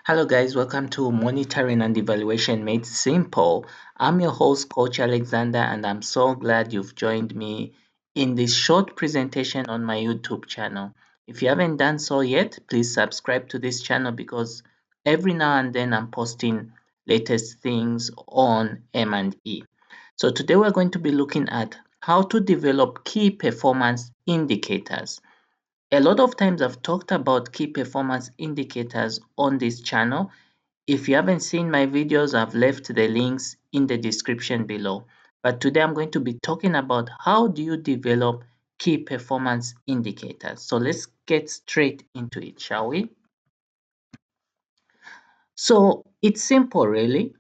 Hello, guys. Welcome to Monitoring and Evaluation Made Simple. I'm your host, Coach Alexander, and I'm so glad you've joined me in this short presentation on my YouTube channel. If you haven't done so yet, please subscribe to this channel because every now and then I'm posting latest things on M&E. So today we're going to be looking at how to develop key performance indicators. A lot of times I've talked about key performance indicators on this channel. If you haven't seen my videos, I've left the links in the description below. But today I'm going to be talking about how do you develop key performance indicators. So let's get straight into it, shall we? So it's simple, really.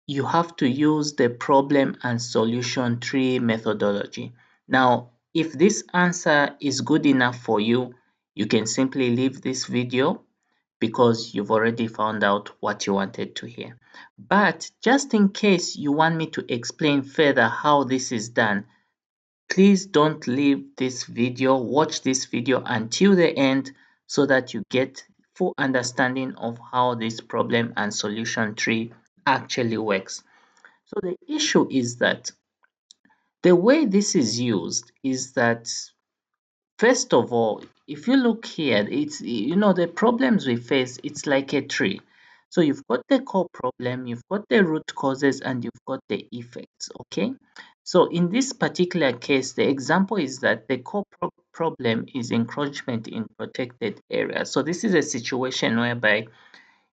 You have to use the problem and solution tree methodology. Now, if this answer is good enough for you, you can simply leave this video because you've already found out what you wanted to hear. But just in case you want me to explain further how this is done, please don't leave this video. Watch this video until the end so that you get full understanding of how this problem and solution tree actually works. So the issue is that the way this is used is that first of all, if you look here, it's the problems we face, it's like a tree. So you've got the core problem, you've got the root causes, and you've got the effects, okay? So in this particular case, the example is that the core problem is encroachment in protected areas. So this is a situation whereby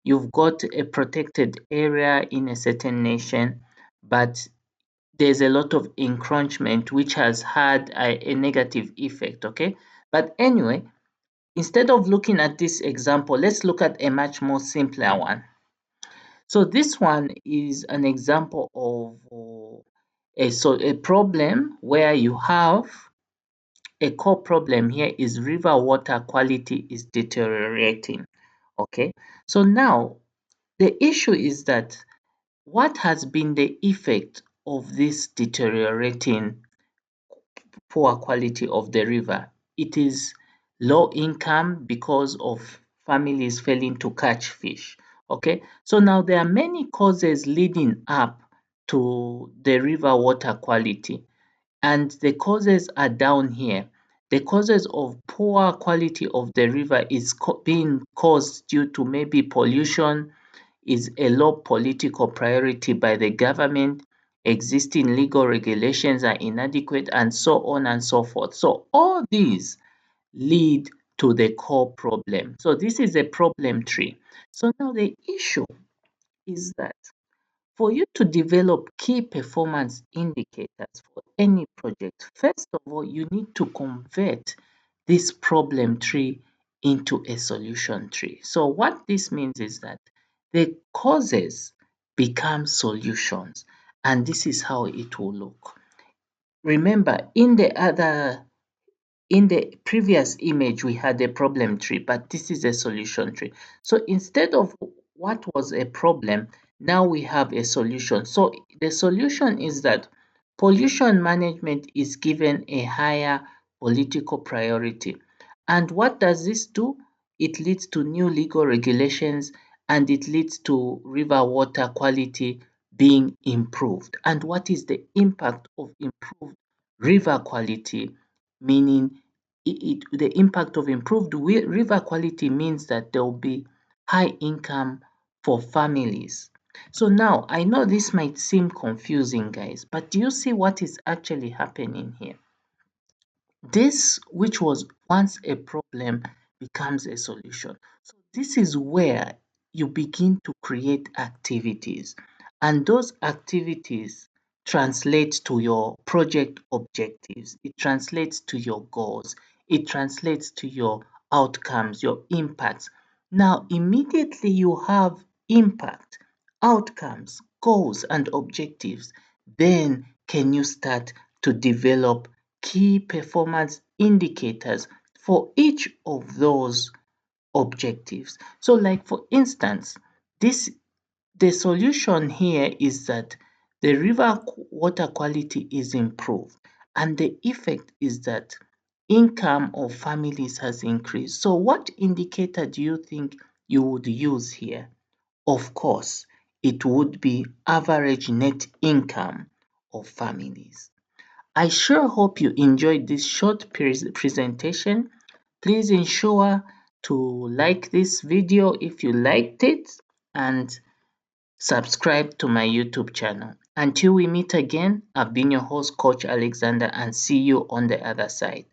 you've got a protected area in a certain nation, but there's a lot of encroachment which has had a negative effect, okay? But anyway, instead of looking at this example, let's look at a much more simpler one. So this one is an example of a problem where you have a core problem here is river water quality is deteriorating, okay? So now the issue is that what has been the effect of this deteriorating poor quality of the river? It is low income because of families failing to catch fish. Okay, so now there are many causes leading up to the river water quality, and the causes are down here. The causes of poor quality of the river is being caused due to maybe pollution, is a low political priority by the government, existing legal regulations are inadequate, and so on and so forth. So all these lead to the core problem. So this is a problem tree. So now the issue is that for you to develop key performance indicators for any project, first of all, you need to convert this problem tree into a solution tree. So what this means is that the causes become solutions, and this is how it will look. Remember, in the previous image, we had a problem tree, but this is a solution tree. So instead of what was a problem, now we have a solution. So the solution is that pollution management is given a higher political priority. And what does this do? It leads to new legal regulations and it leads to river water quality being improved. And what is the impact of improved river quality? Meaning the impact of improved river quality means that there will be high income for families. So now I know this might seem confusing, guys, but do you see what is actually happening here? This, which was once a problem, becomes a solution. So this is where you begin to create activities, and those activities translate to your project objectives, it translates to your goals, it translates to your outcomes, your impacts. Now, immediately you have impact, outcomes, goals, and objectives, then can you start to develop key performance indicators for each of those objectives. So like for instance, the solution here is that the river water quality is improved, and the effect is that income of families has increased. So what indicator do you think you would use here? Of course, it would be average net income of families. I sure hope you enjoyed this short presentation. Please ensure to like this video if you liked it and subscribe to my YouTube channel. Until we meet again, I've been your host, Coach Alexander, and see you on the other side.